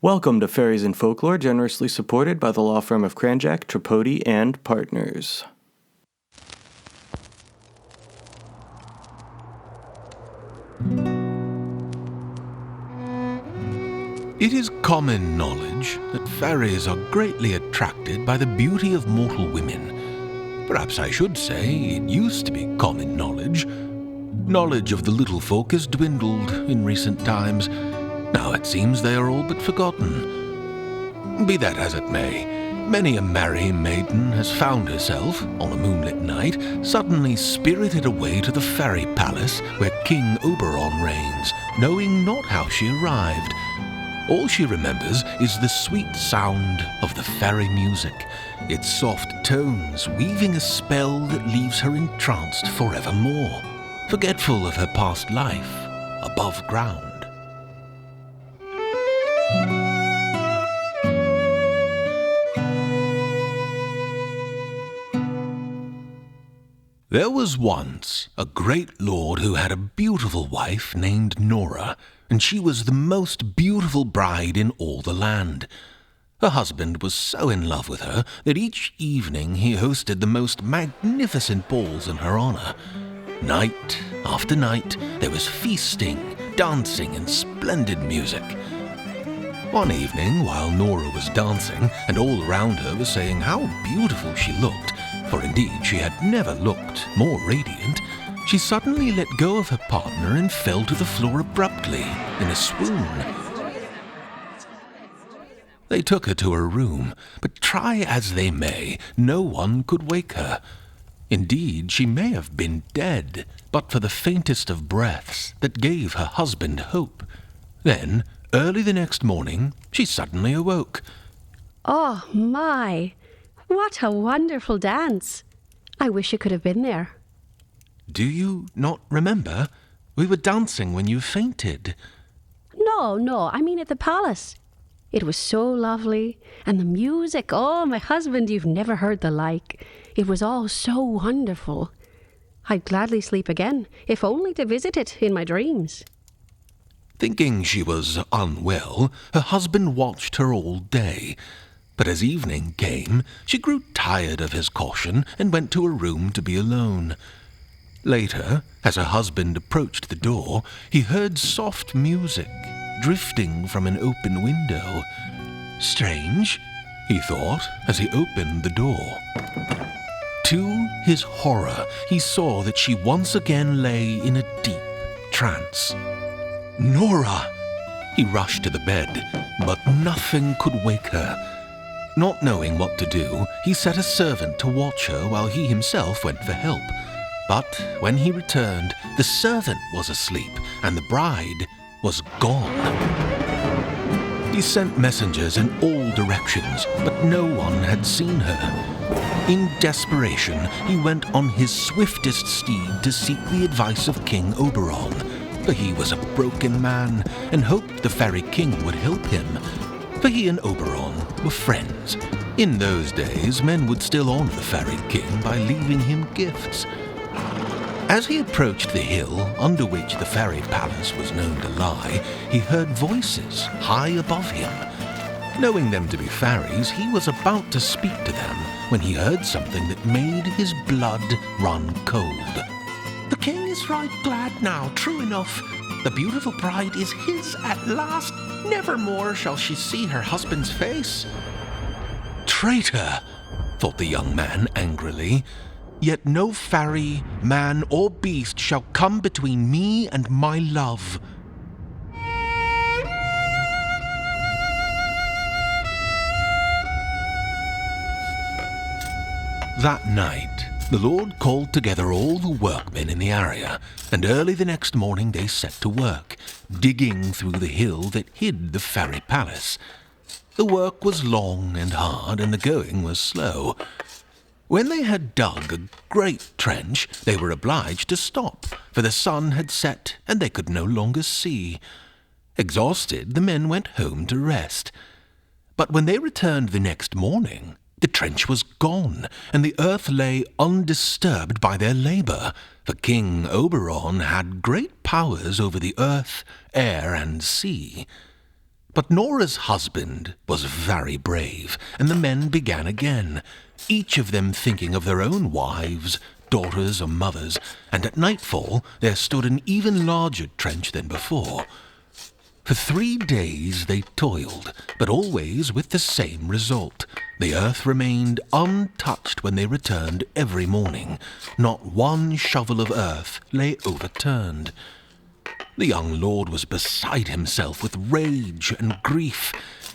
Welcome to Fairies and Folklore, generously supported by the law firm of Cranjack, Tripodi, and Partners. It is common knowledge that fairies are greatly attracted by the beauty of mortal women. Perhaps I should say it used to be common knowledge. Knowledge of the little folk has dwindled in recent times. Now it seems they are all but forgotten. Be that as it may, many a merry maiden has found herself, on a moonlit night, suddenly spirited away to the fairy palace where King Oberon reigns, knowing not how she arrived. All she remembers is the sweet sound of the fairy music, its soft tones weaving a spell that leaves her entranced forevermore, forgetful of her past life above ground. There was once a great lord who had a beautiful wife named Nora, and she was the most beautiful bride in all the land. Her husband was so in love with her that each evening he hosted the most magnificent balls in her honor. Night after night there was feasting, dancing, and splendid music. One evening, while Nora was dancing and all around her were saying how beautiful she looked, for indeed she had never looked more radiant, she suddenly let go of her partner and fell to the floor abruptly, in a swoon. They took her to her room, but try as they may, no one could wake her. Indeed, she may have been dead, but for the faintest of breaths that gave her husband hope. Then, early the next morning, she suddenly awoke. Oh my! What a wonderful dance! I wish you could have been there. Do you not remember? We were dancing when you fainted. No, I mean at the palace. It was so lovely, and the music, oh, my husband, you've never heard the like. It was all so wonderful. I'd gladly sleep again, if only to visit it in my dreams. Thinking she was unwell, her husband watched her all day. But as evening came, she grew tired of his caution and went to her room to be alone. Later, as her husband approached the door, he heard soft music drifting from an open window. Strange, he thought, as he opened the door. To his horror, he saw that she once again lay in a deep trance. Nora! He rushed to the bed, but nothing could wake her. Not knowing what to do, he set a servant to watch her while he himself went for help. But when he returned, the servant was asleep and the bride was gone. He sent messengers in all directions, but no one had seen her. In desperation, he went on his swiftest steed to seek the advice of King Oberon, for he was a broken man and hoped the fairy king would help him. For he and Oberon were friends. In those days, men would still honor the fairy king by leaving him gifts. As he approached the hill under which the fairy palace was known to lie, he heard voices high above him. Knowing them to be fairies, he was about to speak to them when he heard something that made his blood run cold. The king is right glad now, true enough. The beautiful bride is his at last. Nevermore shall she see her husband's face. Traitor, thought the young man angrily. Yet no fairy, man, or beast shall come between me and my love. That night, the Lord called together all the workmen in the area, and early the next morning they set to work, digging through the hill that hid the fairy palace. The work was long and hard, and the going was slow. When they had dug a great trench, they were obliged to stop, for the sun had set and they could no longer see. Exhausted, the men went home to rest. But when they returned the next morning, the trench was gone, and the earth lay undisturbed by their labor, for King Oberon had great powers over the earth, air, and sea. But Nora's husband was very brave, and the men began again, each of them thinking of their own wives, daughters, or mothers, and at nightfall there stood an even larger trench than before. For 3 days they toiled, but always with the same result. The earth remained untouched when they returned every morning. Not one shovel of earth lay overturned. The young lord was beside himself with rage and grief.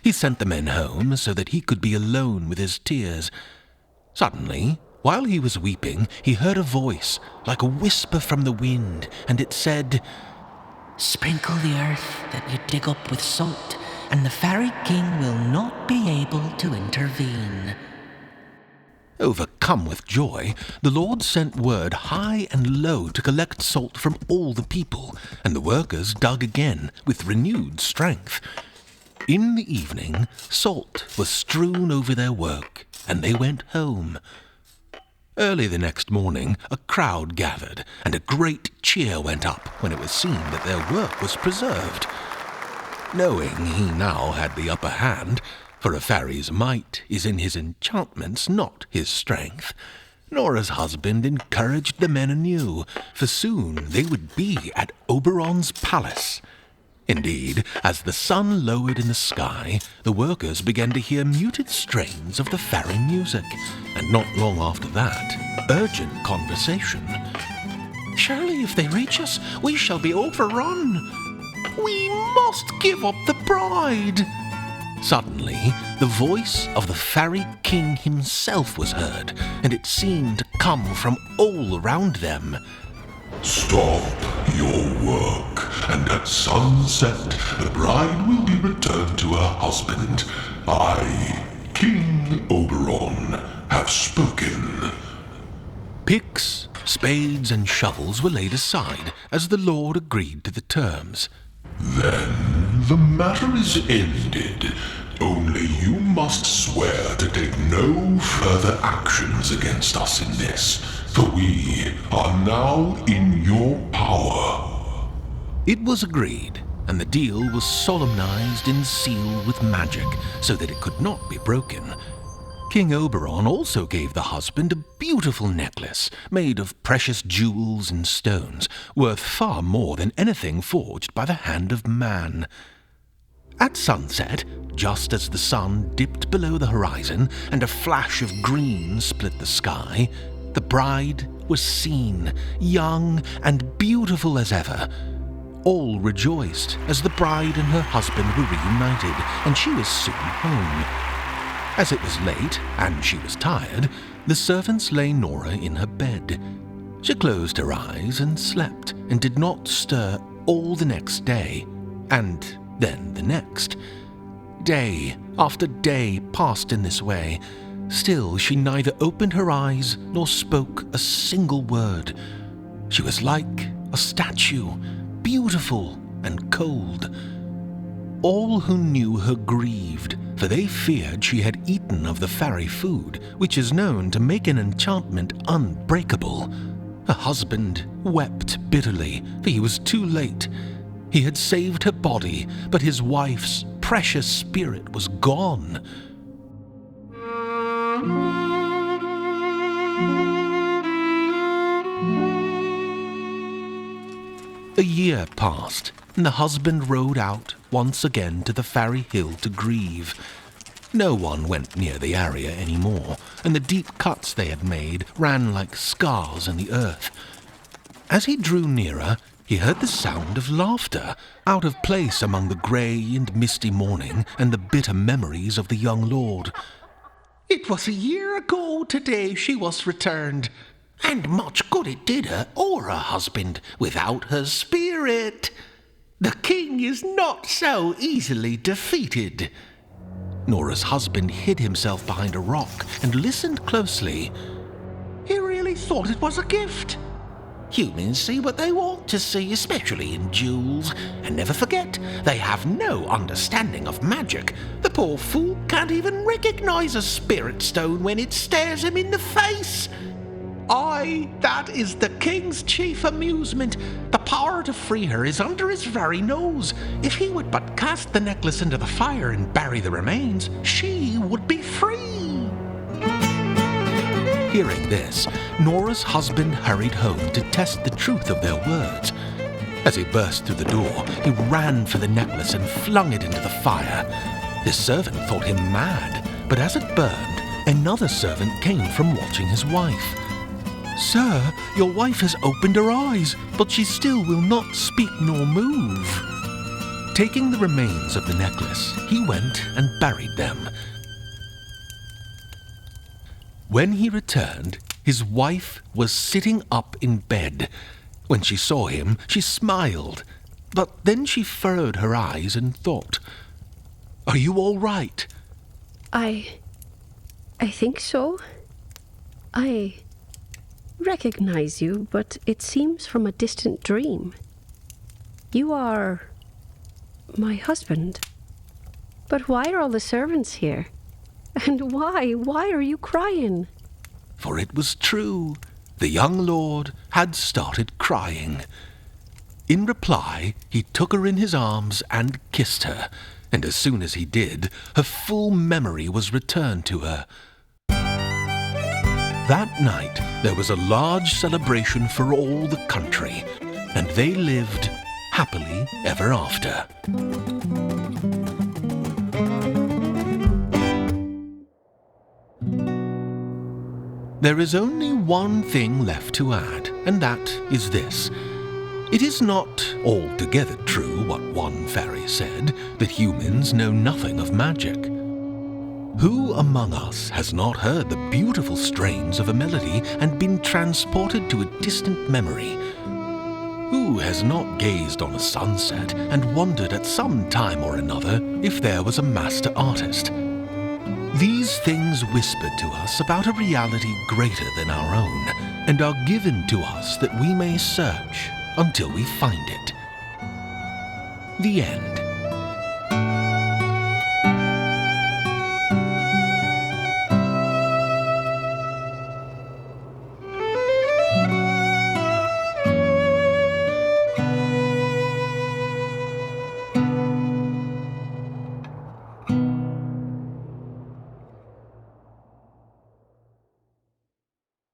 He sent the men home so that he could be alone with his tears. Suddenly, while he was weeping, he heard a voice like a whisper from the wind, and it said, "Sprinkle the earth that you dig up with salt, and the Fairy King will not be able to intervene." Overcome with joy, the Lord sent word high and low to collect salt from all the people, and the workers dug again with renewed strength. In the evening, salt was strewn over their work, and they went home. Early the next morning, a crowd gathered, and a great cheer went up when it was seen that their work was preserved. Knowing he now had the upper hand, for a fairy's might is in his enchantments, not his strength, Nora's husband encouraged the men anew, for soon they would be at Oberon's palace. Indeed, as the sun lowered in the sky, the workers began to hear muted strains of the fairy music, and not long after that, urgent conversation. "Surely if they reach us, we shall be overrun. We must give up the bride." Suddenly, the voice of the Fairy King himself was heard, and it seemed to come from all around them. "Stop your work, and at sunset the bride will be returned to her husband. I, King Oberon, have spoken." Picks, spades, and shovels were laid aside as the Lord agreed to the terms. "Then the matter is ended. Only you must swear to take no further actions against us in this, for we are now in your power." It was agreed, and the deal was solemnized and sealed with magic so that it could not be broken. King Oberon also gave the husband a beautiful necklace made of precious jewels and stones, worth far more than anything forged by the hand of man. At sunset, just as the sun dipped below the horizon and a flash of green split the sky, the bride was seen, young and beautiful as ever. All rejoiced as the bride and her husband were reunited, and she was soon home. As it was late, and she was tired, the servants lay Nora in her bed. She closed her eyes and slept, and did not stir all the next day, and then the next. Day after day passed in this way. Still she neither opened her eyes nor spoke a single word. She was like a statue, beautiful and cold. All who knew her grieved, for they feared she had eaten of the fairy food, which is known to make an enchantment unbreakable. Her husband wept bitterly, for he was too late. He had saved her body, but his wife's precious spirit was gone. A year passed, and the husband rode out once again to the Fairy Hill to grieve. No one went near the area any more, and the deep cuts they had made ran like scars in the earth. As he drew nearer, he heard the sound of laughter, out of place among the grey and misty morning and the bitter memories of the young lord. "It was a year ago today she was returned, and much good it did her or her husband without her spirit. The king is not so easily defeated." Nora's husband hid himself behind a rock and listened closely. "He really thought it was a gift. Humans see what they want to see, especially in jewels, and never forget, they have no understanding of magic. The poor fool can't even recognize a spirit stone when it stares him in the face." Aye, that is the king's chief amusement. The power to free her is under his very nose. If he would but cast the necklace into the fire and bury the remains, she would be free. Hearing this, Nora's husband hurried home to test the truth of their words. As he burst through the door, he ran for the necklace and flung it into the fire. His servant thought him mad, but as it burned, another servant came from watching his wife. "Sir, your wife has opened her eyes, but she still will not speak nor move." Taking the remains of the necklace, he went and buried them. When he returned, his wife was sitting up in bed. When she saw him, she smiled, but then she furrowed her eyes and thought, "Are you all right?" I think so. I recognize you, but it seems from a distant dream. You are my husband. But why are all the servants here? And why are you crying? For it was true. The young lord had started crying. In reply, he took her in his arms and kissed her, and as soon as he did, her full memory was returned to her. That night, there was a large celebration for all the country, and they lived happily ever after. There is only one thing left to add, and that is this. It is not altogether true what one fairy said, that humans know nothing of magic. Who among us has not heard the beautiful strains of a melody and been transported to a distant memory? Who has not gazed on a sunset and wondered at some time or another if there was a master artist? These things whisper to us about a reality greater than our own, and are given to us that we may search until we find it. The end.